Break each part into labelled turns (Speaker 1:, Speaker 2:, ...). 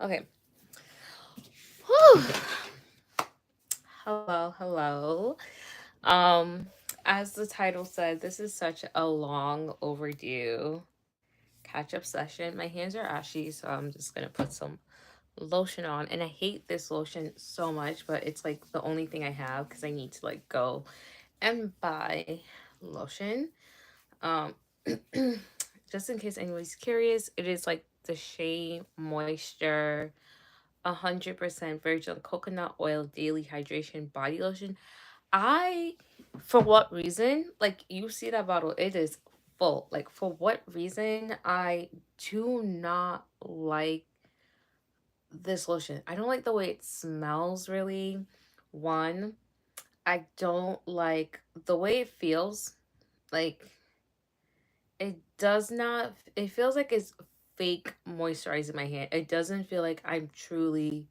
Speaker 1: Okay. Whew. Hello, hello. Um, as the title said, this is such a long overdue catch up session. My hands are ashy, so I'm just gonna put some lotion on. And I hate this lotion so much, but it's like the only thing I have because I need to like go and buy lotion. Um, just in case anybody's curious, it is like the Shea Moisture 100% virgin coconut oil daily hydration body lotion. I, for what reason, like you see that bottle, it is full. Like, for what reason, I do not like this lotion. I don't like the way it smells, really. One, I don't like the way it feels. Like, it does not, it feels like it's fake moisturizing my hand. It doesn't feel like I'm truly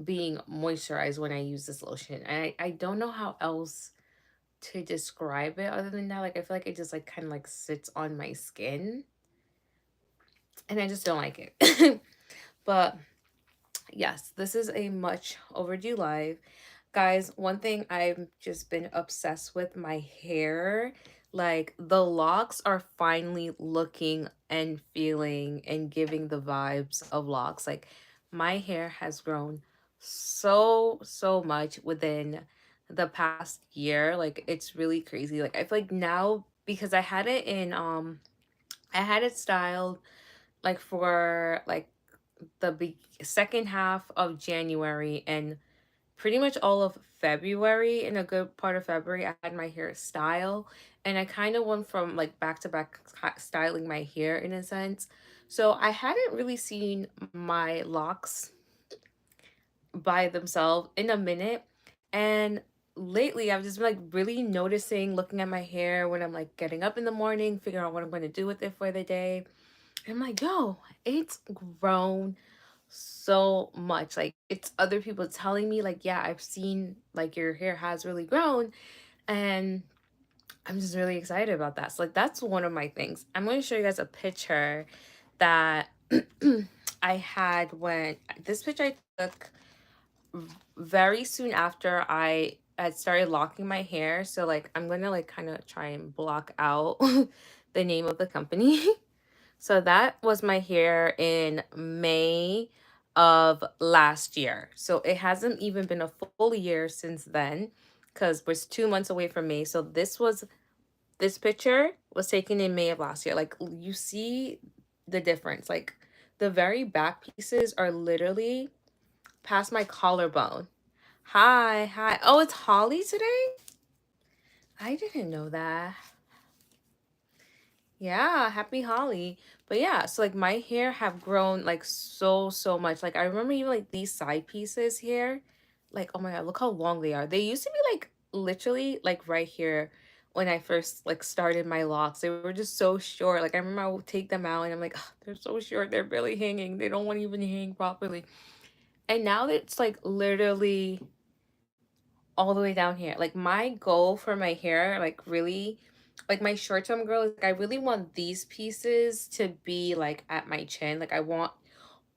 Speaker 1: being moisturized when I use this lotion. And I don't know how else to describe it other than that. Like, I feel like it just like kind of like sits on my skin and I just don't like it. But yes, this is a much overdue live. Guys, one thing I've just been obsessed with, my hair. Like, the locks are finally looking and feeling and giving the vibes of locks. Like, my hair has grown so much within the past year. Like, it's really crazy. Like, I feel like now, because I had it styled like for like second half of January and pretty much all of February. In a good part of February, I had my hair style, and I kind of went from like back to back styling my hair in a sense. So I hadn't really seen my locks by themselves in a minute. And lately I've just been like really noticing, looking at my hair when I'm like getting up in the morning, figuring out what I'm going to do with it for the day. I'm like, yo, it's grown so much. Like, it's other people telling me, like, yeah, I've seen like your hair has really grown. And I'm just really excited about that. So, like, that's one of my things. I'm going to show you guys a picture that I had when this picture I took very soon after I had started locking my hair. So, like, I'm going to like kind of try and block out the name of the company. So that was my hair in May of last year. So it hasn't even been a full year since then because we're 2 months away from May. So this picture was taken in May of last year. Like, you see the difference. Like, the very back pieces are literally past my collarbone. Hi, hi. Oh, it's Holly today? I didn't know that. Yeah, happy Holly. But yeah, so like my hair have grown like so much. Like, I remember even like these side pieces here. Like, oh my God, look how long they are. They used to be like literally like right here when I first like started my locks. They were just so short. Like, I remember I would take them out and I'm like, "Ugh, they're so short. They're barely hanging. They don't want to even hang properly." And now it's like literally all the way down here. Like, my goal for my hair, like really, like my short term girl, is like I really want these pieces to be like at my chin. Like, I want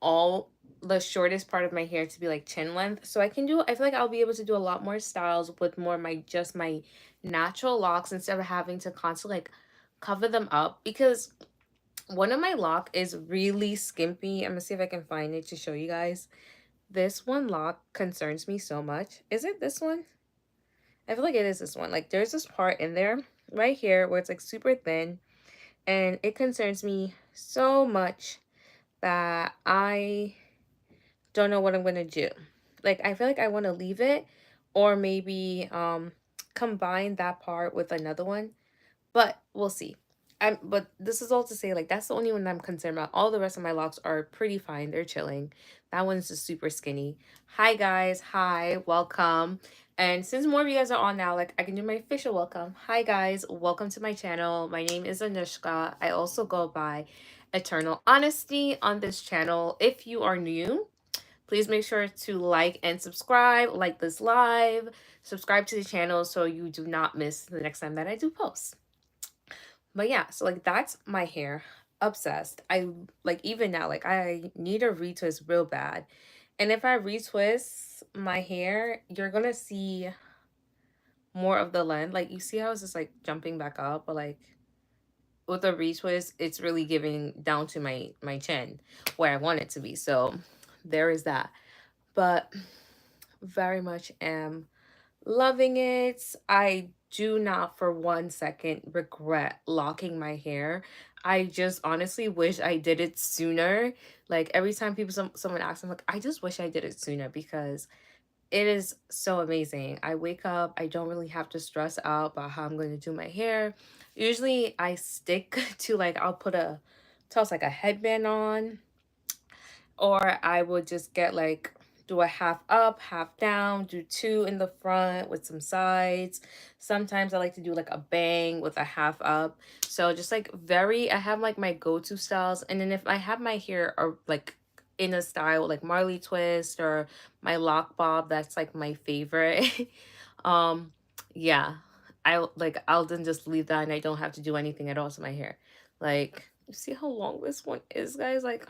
Speaker 1: all the shortest part of my hair to be like chin length. So I can do, I feel like I'll be able to do a lot more styles with more my just my natural locks instead of having to constantly like cover them up, because one of my lock is really skimpy. I'm gonna see if I can find it to show you guys. This one lock concerns me so much. Is it this one? I feel like it is this one. Like, there's this part in there right here where it's like super thin, and it concerns me so much that I don't know what I'm gonna do. Like, I feel like I want to leave it, or maybe combine that part with another one, but we'll see. But this is all to say, like, that's the only one I'm concerned about. All the rest of my locks are pretty fine. They're chilling. That one's just super skinny. Hi guys, hi, welcome. And since more of you guys are on now, like, I can do my official welcome. Hi guys, welcome to my channel. My name is Anushka. I also go by Eternal Honesty on this channel. If you are new, please make sure to like and subscribe, like this live, subscribe to the channel so you do not miss the next time that I do post. But yeah, so like that's my hair. obsessed. I like even now, like I need a retwist real bad. And if I retwist my hair, you're gonna see more of the length. Like you see how it's just like jumping back up, but like with a retwist, it's really giving down to my chin where I want it to be. So there is that. But very much am loving it. I do not for 1 second regret locking my hair. I just honestly wish I did it sooner. Like every time someone asks, I'm like, I just wish I did it sooner because it is so amazing. I wake up, I don't really have to stress out about how I'm going to do my hair. Usually I stick to like I'll put a toss like a headband on, or I would just get like do a half up, half down, do two in the front with some sides. Sometimes I like to do like a bang with a half up. So just like I have like my go-to styles. And then if I have my hair or like in a style like Marley twist or my lock bob, that's like my favorite. um yeah. I'll then just leave that and I don't have to do anything at all to my hair. Like you see how long this one is, guys? Like,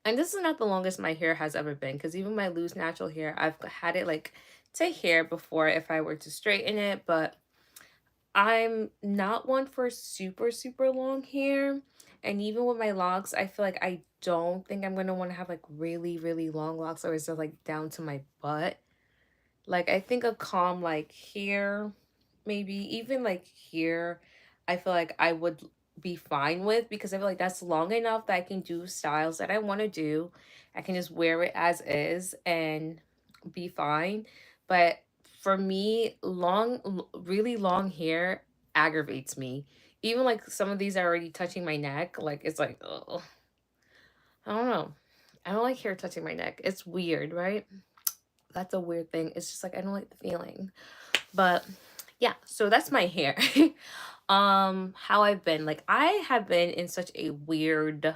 Speaker 1: and this is not the longest my hair has ever been because even my loose natural hair, I've had it like to hair before if I were to straighten it, but I'm not one for super, super long hair. And even with my locks, I feel like I don't think I'm gonna want to have like really, really long locks or is it like down to my butt? Like I think a calm like here, maybe even like here, I feel like I would be fine with because I feel like that's long enough that I can do styles that I want to do. I can just wear it as is and be fine. But for me, really long hair aggravates me. Even like some of these are already touching my neck. Like it's like, ugh, I don't know. I don't like hair touching my neck. It's weird, right? That's a weird thing. It's just like I don't like the feeling. But yeah, so that's my hair. How I've been. Like I have been in such a weird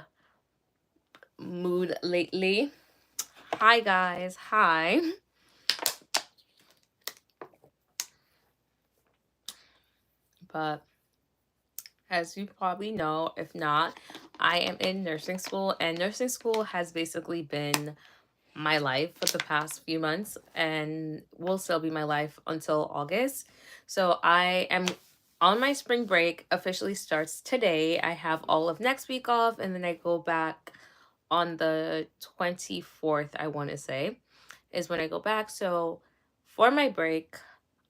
Speaker 1: mood lately. Hi guys. Hi. But as you probably know, if not, I am in nursing school and nursing school has basically been my life for the past few months and will still be my life until August. So I am on my spring break, officially starts today. I have all of next week off and then I go back on the 24th, I want to say, is when I go back. So for my break,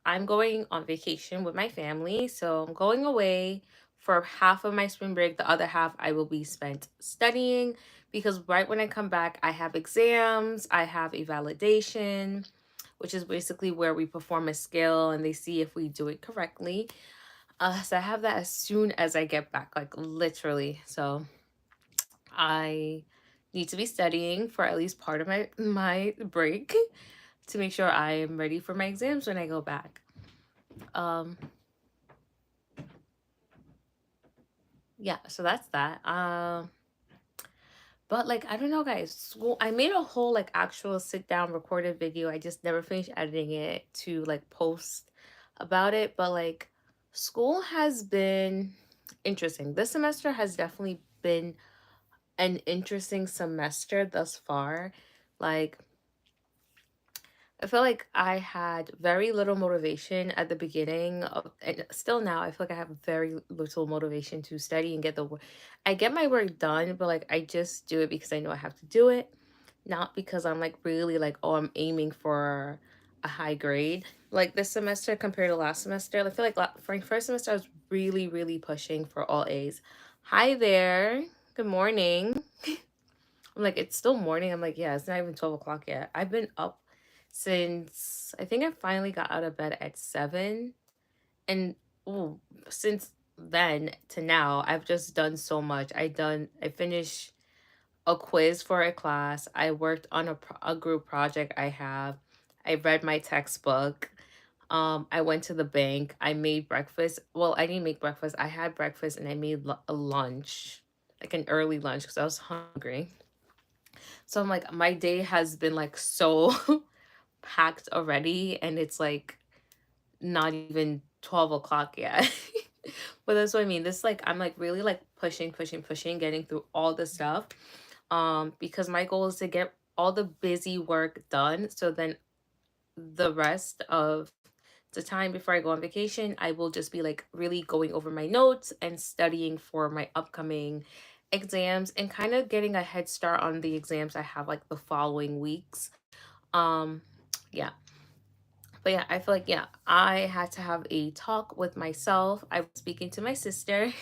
Speaker 1: I'm going on vacation with my family. So I'm going away for half of my spring break. The other half I will be spent studying because right when I come back, I have exams, I have a validation, which is basically where we perform a skill and they see if we do it correctly. So I have that as soon as I get back, like literally. So I need to be studying for at least part of my break to make sure I am ready for my exams when I go back. Um yeah, so that's that. But like I don't know guys, school I made a whole like actual sit down recorded video. I just never finished editing it to like post about it, but like school has been interesting. This semester has definitely been an interesting semester thus far. Like I feel like I had very little motivation at the beginning of, and still now I feel like I have very little motivation to study and get the work. I get my work done, but like I just do it because I know I have to do it, not because I'm like really like, oh, I'm aiming for a high grade. Like this semester compared to last semester, I feel like for my first semester I was really, really pushing for all A's. Hi there. Good morning. I'm like, it's still morning. I'm like, yeah, it's not even 12 o'clock yet. I've been up since I think I finally got out of bed at 7. And ooh, since then to now, I've just done so much. I finished a quiz for a class. I worked on a group project I have. I read my textbook. I went to the bank. I made breakfast. Well, I didn't make breakfast. I had breakfast and I made a lunch, like an early lunch because I was hungry. So I'm like, my day has been like so packed already, and it's like not even 12 o'clock yet. But that's what I mean. This like I'm like really like pushing, pushing, pushing, getting through all the stuff. Because my goal is to get all the busy work done. So then the rest of the time before I go on vacation, I will just be like really going over my notes and studying for my upcoming exams and kind of getting a head start on the exams I have like the following weeks. Um yeah. But yeah, I feel like yeah, I had to have a talk with myself. I was speaking to my sister.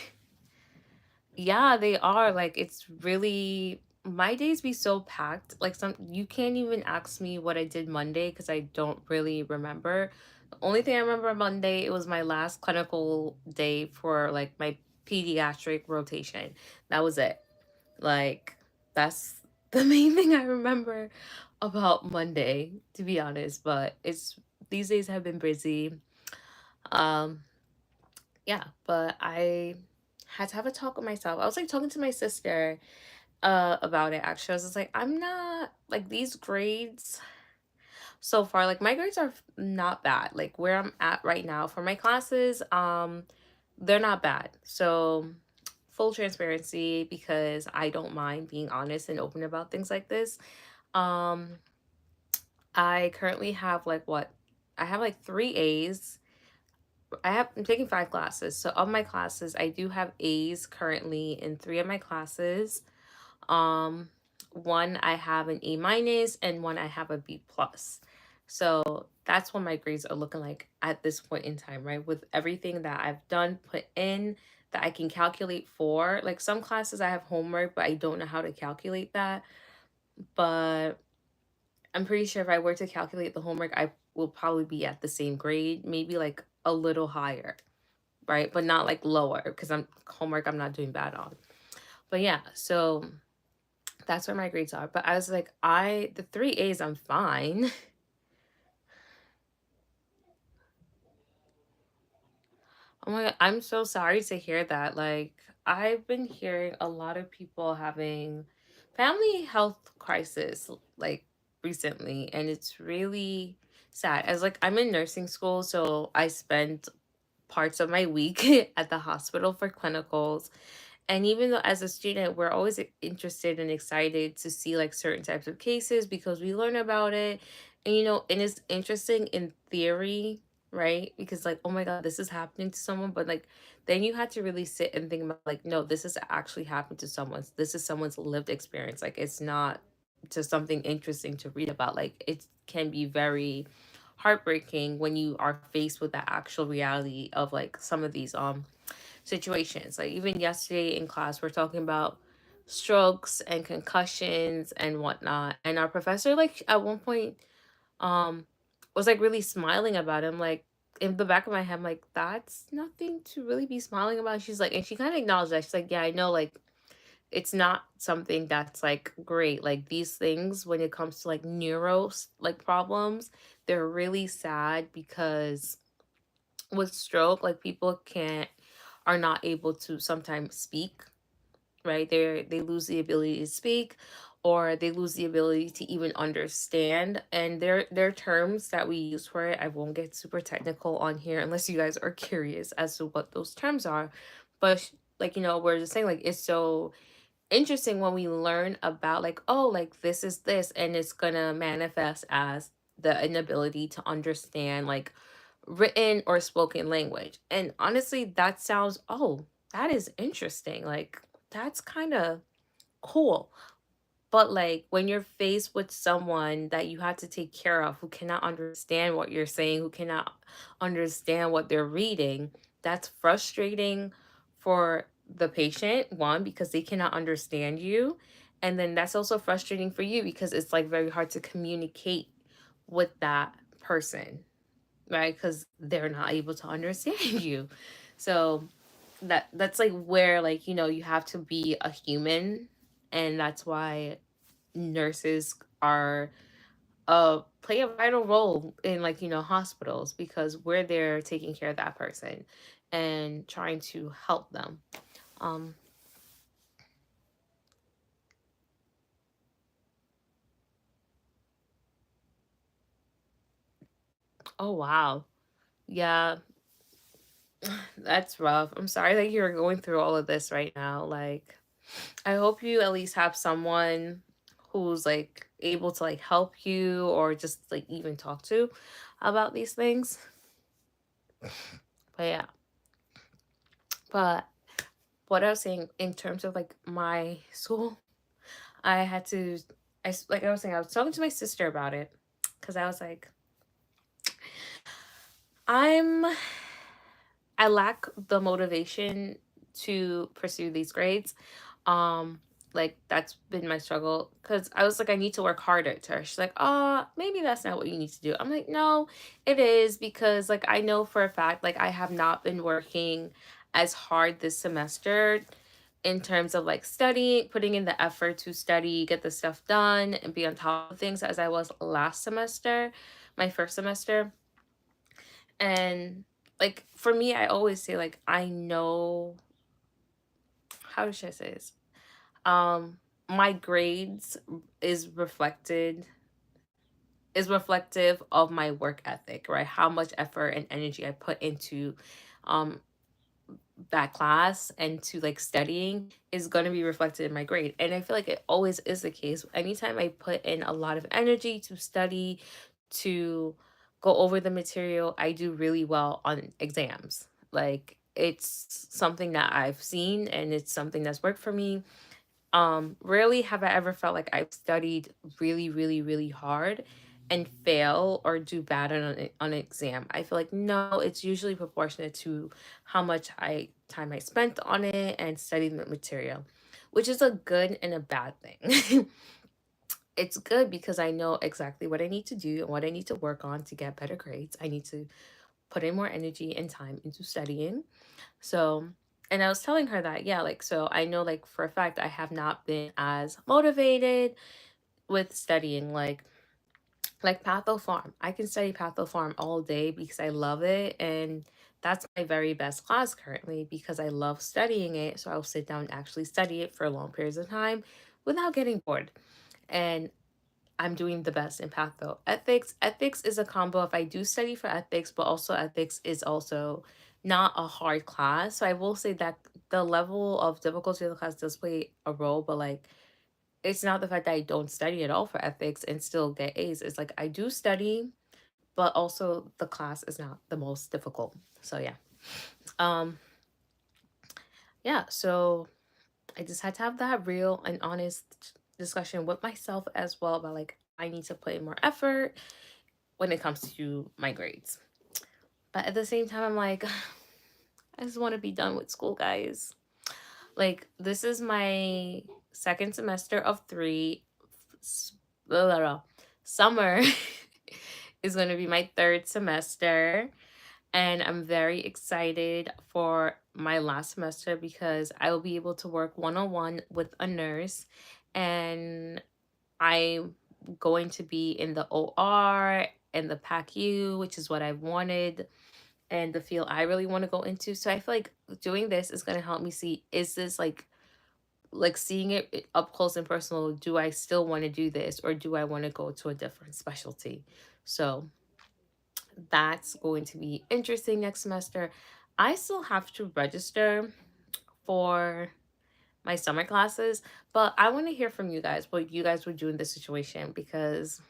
Speaker 1: Yeah, they are. Like it's really my days be so packed. Like some you can't even ask me what I did Monday because I don't really remember. The only thing I remember on Monday, it was my last clinical day for like my pediatric rotation. That was it. Like that's the main thing I remember about Monday, to be honest. But it's these days have been busy. Um yeah, but I had to have a talk with myself. I was like talking to my sister about it actually. I was just like, I'm not like these grades so far, like my grades are not bad. Like where I'm at right now for my classes, they're not bad. So full transparency because I don't mind being honest and open about things like this. Um I currently have like what? I have like 3 A's. I'm taking 5 classes. So of my classes, I do have A's currently in 3 of my classes. Um, one I have an A-, and one I have a B+. So that's what my grades are looking like at this point in time, right? With everything that I've done, put in, that I can calculate for. Like some classes I have homework, but I don't know how to calculate that. But I'm pretty sure if I were to calculate the homework, I will probably be at the same grade, maybe like a little higher, right? But not like lower because I'm not doing bad on. But yeah, so that's where my grades are. But I was like, the 3 A's, I'm fine. Oh my God, I'm so sorry to hear that. Like, I've been hearing a lot of people having family health crisis, like recently, and it's really sad. As like, I'm in nursing school, so I spend parts of my week at the hospital for clinicals. And even though as a student, we're always interested and excited to see like certain types of cases because we learn about it. And and it's interesting in theory, right? Because like, oh my God, this is happening to someone. But like then you had to really sit and think about like, no, this is actually happened to someone. This is someone's lived experience. Like it's not just something interesting to read about. Like it can be very heartbreaking when you are faced with the actual reality of like some of these situations. Like even yesterday in class, we're talking about strokes and concussions and whatnot. And our professor, like at one point, um, was like really smiling about him. Like in the back of my head, I'm like, that's nothing to really be smiling about. She's like, and she kind of acknowledged that. She's like, yeah, I know, like it's not something that's like great. Like these things, when it comes to like neuro like problems, they're really sad because with stroke, like people can't are not able to sometimes speak, right? They lose the ability to speak or they lose the ability to even understand. And there are terms that we use for it. I won't get super technical on here unless you guys are curious as to what those terms are. But like, we're just saying like it's so interesting when we learn about like, oh, like this is this and it's gonna manifest as the inability to understand like written or spoken language. And honestly, that sounds, oh, that is interesting. Like, that's kind of cool. But like when you're faced with someone that you have to take care of who cannot understand what you're saying, who cannot understand what they're reading, that's frustrating for the patient, one, because they cannot understand you. And then that's also frustrating for you because it's like very hard to communicate with that person, right? Because they're not able to understand you. So that's like where like you have to be a human, and that's why nurses are play a vital role in like hospitals because we're there taking care of that person and trying to help them. um oh wow. Yeah. That's rough. I'm sorry that you're going through all of this right now. Like, I hope you at least have someone who's like able to like help you or just like even talk to about these things. But yeah, but what I was saying in terms of like my school, I had to, like I was saying, I was talking to my sister about it because I was like, I'm I lack the motivation to pursue these grades. Um, like that's been my struggle because I was like, I need to work harder to her. She's like, maybe that's not what you need to do. I'm like, no, it is because like I know for a fact, like I have not been working as hard this semester in terms of like studying, putting in the effort to study, get the stuff done, and be on top of things as I was last semester, my first semester. And like for me, I always say like I know, how should I say this? Um my grades is reflected is reflective of my work ethic, right? How much effort and energy I put into um that class and to like studying is going to be reflected in my grade. And I feel like it always is the case. Anytime I put in a lot of energy to study, to go over the material, I do really well on exams. Like it's something that I've seen and it's something that's worked for me. Rarely have I ever felt like I've studied really, really, really hard and fail or do bad on an exam. I feel like no, it's usually proportionate to how much I time I spent on it and studying the material, which is a good and a bad thing. It's good because I know exactly what I need to do and what I need to work on to get better grades. I need to put in more energy and time into studying. So, and I was telling her that, yeah, like, so I know, like, for a fact, I have not been as motivated with studying, like Patho I can study Patho all day because I love it. And that's my very best class currently because I love studying it. So I'll sit down and actually study it for long periods of time without getting bored. And I'm doing the best in Patho. Ethics is a combo of I do study for ethics, but also ethics is also not a hard class. So I will say that the level of difficulty of the class does play a role, but like it's not the fact that I don't study at all for ethics and still get A's. It's like I do study, but also the class is not the most difficult. So yeah. Um yeah, so I just had to have that real and honest discussion with myself as well about like I need to put in more effort when it comes to my grades. But at the same time, I'm like, I just want to be done with school, guys. Like, this is my second semester of three. Blah, blah, blah. Summer is going to be my third semester. And I'm very excited for my last semester because I will be able to work one on one with a nurse. And I'm going to be in the OR and the PACU, which is what I wanted and the field I really want to go into. So I feel like doing this is going to help me see, is this like seeing it up close and personal, do I still want to do this or do I want to go to a different specialty? So that's going to be interesting next semester. I still have to register for my summer classes, but I want to hear from you guys what you guys would do in this situation because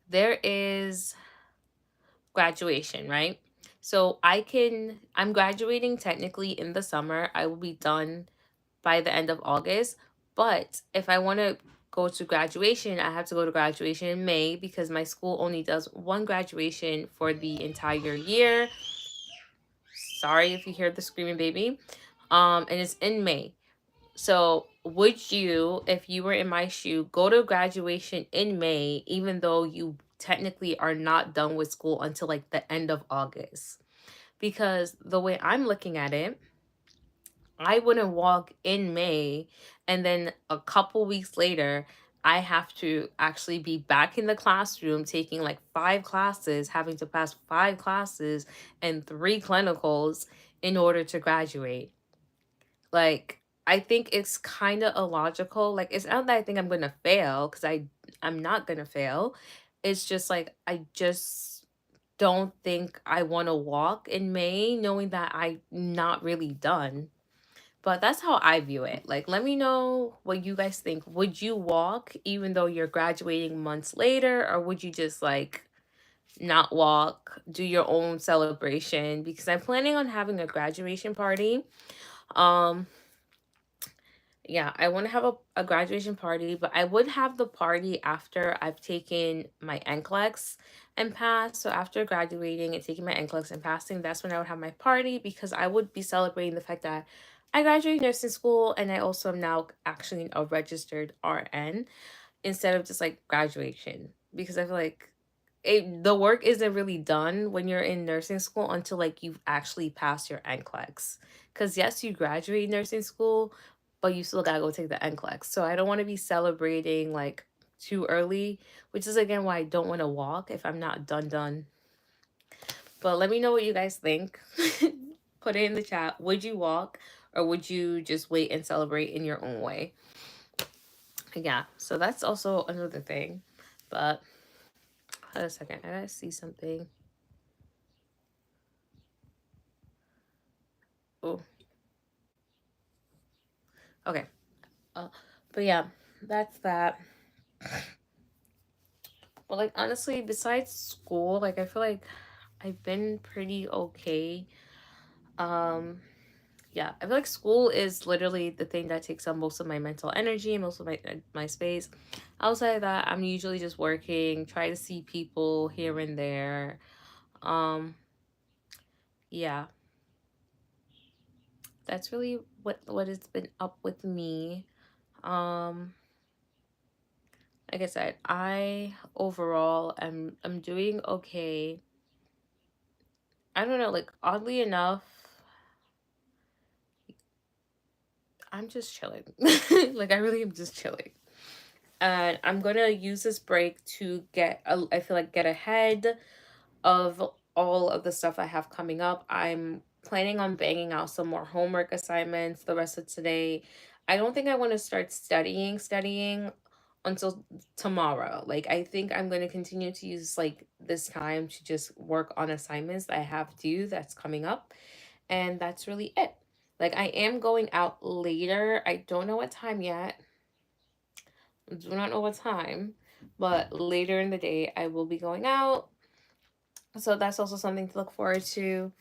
Speaker 1: there is graduation, right? So I'm graduating technically in the summer. I will be done by the end of August. But if I want to go to graduation, I have to go to graduation in May because my school only does one graduation for the entire year. Sorry if you hear the screaming baby. And it's in May. So, would you, if you were in my shoe, go to graduation in May, even though you technically are not done with school until like the end of August? Because the way I'm looking at it, I wouldn't walk in May and then a couple weeks later, I have to actually be back in the classroom taking like five classes, having to pass five classes and three clinicals in order to graduate. Like, I think it's kind of illogical. Like, it's not that I think I'm gonna fail, because I'm not gonna fail. It's just like I just don't think I want to walk in May, knowing that I'm not really done. But that's how I view it. Like, let me know what you guys think. Would you walk even though you're graduating months later, or would you just like not walk, do your own celebration? Because I'm planning on having a graduation party. Um, yeah, I want to have a graduation party, but I would have the party after I've taken my NCLEX and passed. So after graduating and taking my NCLEX and passing, that's when I would have my party, because I would be celebrating the fact that I graduated nursing school and I also am now actually a registered RN, instead of just like graduation, because I feel like the work isn't really done when you're in nursing school until like you've actually passed your NCLEX. Because yes, you graduate nursing school, but you still gotta go take the NCLEX. So I don't want to be celebrating like too early, which is again why I don't want to walk if I'm not done. But let me know what you guys think. Put it in the chat. Would you walk, or would you just wait and celebrate in your own way? Yeah, so that's also another thing. But hold a second, I gotta see something. Oh, okay. Uh, but yeah, that's that. But like honestly, besides school, like I feel like I've been pretty okay. Um, yeah, I feel like school is literally the thing that takes up most of my mental energy, most of my space. Outside of that, I'm usually just working, try to see people here and there. Um, yeah, that's really what has been up with me. Um, like I said, I overall am doing okay. I don't know, like oddly enough, I'm just chilling. Like I really am just chilling. And I'm gonna use this break to I feel like get ahead of all of the stuff I have coming up. I'm planning on banging out some more homework assignments the rest of today. I don't think I want to start studying until tomorrow. Like I think I'm going to continue to use like this time to just work on assignments that I have due that's coming up, and that's really it. Like I am going out later. I don't know what time yet. Do not know what time, but later in the day I will be going out. So that's also something to look forward to.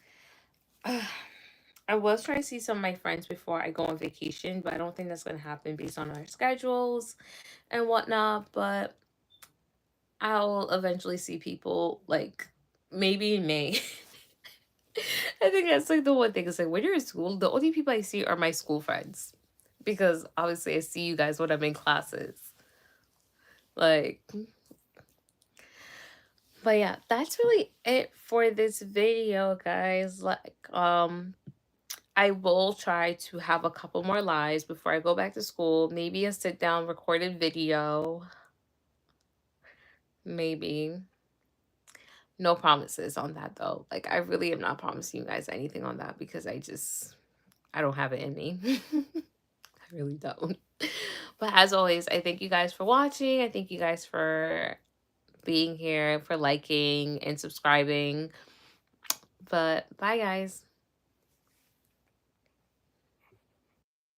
Speaker 1: I was trying to see some of my friends before I go on vacation, but I don't think that's going to happen based on our schedules and whatnot. But I'll eventually see people like maybe in May. I think that's like the one thing. It's like when you're in school, the only people I see are my school friends, because obviously I see you guys when I'm in classes. Like, but yeah, that's really it for this video, guys. Like, I will try to have a couple more lives before I go back to school. Maybe a sit down recorded video. Maybe. No promises on that though. Like I really am not promising you guys anything on that, because I don't have it in me. I really don't. But as always, I thank you guys for watching. I thank you guys for being here, for liking and subscribing. But bye guys.